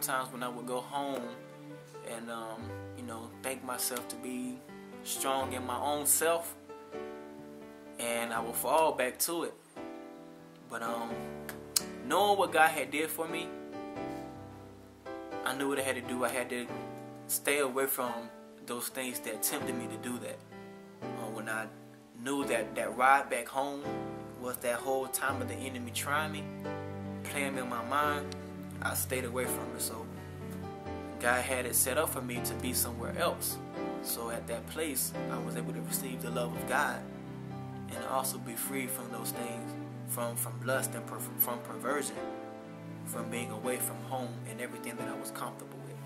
have times when I would go home and you know, think myself to be strong in my own self, and I will fall back to it. But knowing what God had did for me, I knew what I had to do. I had to stay away from those things that tempted me to do that. When I knew that that ride back home was that whole time of the enemy trying me, playing me in my mind, I stayed away from it. So God had it set up for me to be somewhere else. So at that place, I was able to receive the love of God and also be free from those things, from lust and from perversion, from being away from home and everything that I was comfortable with.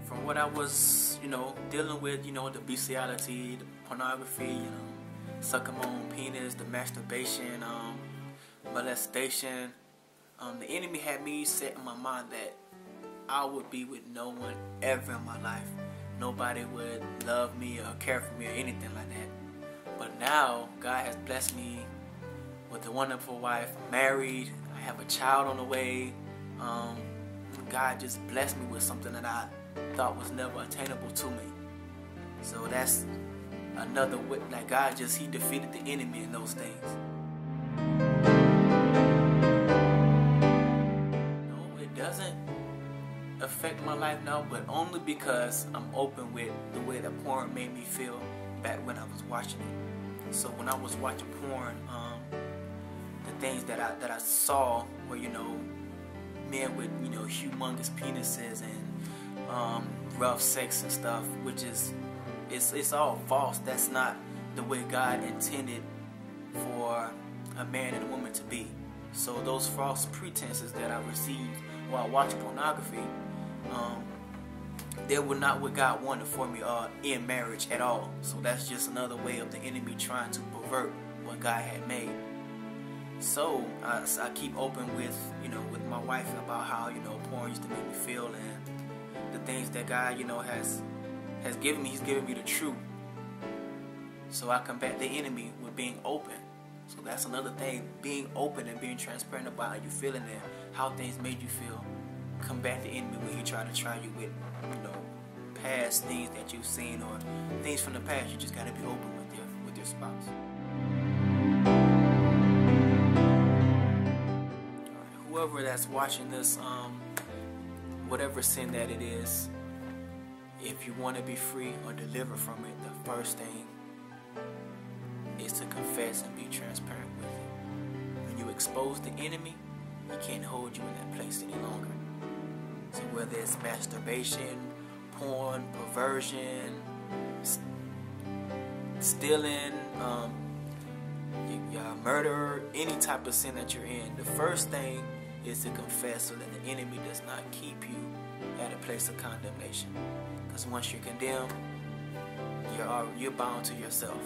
From what I was, you know, dealing with, you know, the bestiality, the pornography, you know, sucking my own penis, the masturbation, molestation, the enemy had me set in my mind that I would be with no one ever in my life. Nobody would love me or care for me or anything like that. But now God has blessed me with a wonderful wife. I'm married. I have a child on the way. God just blessed me with something that I thought was never attainable to me. So that's another way, like God just, He defeated the enemy in those things. No, it doesn't affect my life now, but only because I'm open with the way that porn made me feel back when I was watching it. So when I was watching porn, the things that I saw were, you know, men with, you know, humongous penises and rough sex and stuff, which is it's all false. That's not the way God intended for a man and a woman to be. So those false pretenses that I received while watching pornography, they were not what God wanted for me in marriage at all. So that's just another way of the enemy trying to pervert what God had made. So I keep open with, you know, with my wife about how, you know, porn used to make me feel, and the things that God, you know, has given me. He's given me the truth. So I combat the enemy with being open. So that's another thing, being open and being transparent about how you feeling and how things made you feel. Combat the enemy when he try to try you with, you know, past things that you've seen or things from the past. You just gotta be open with your spouse. Whoever that's watching this, whatever sin that it is, if you want to be free or deliver from it, the first thing is to confess and be transparent with it. When you expose the enemy, he can't hold you in that place any longer. So whether it's masturbation, porn, perversion, stealing, murder, any type of sin that you're in, the first thing is to confess so that the enemy does not keep you at a place of condemnation. Because once you're condemned, you're bound to yourself.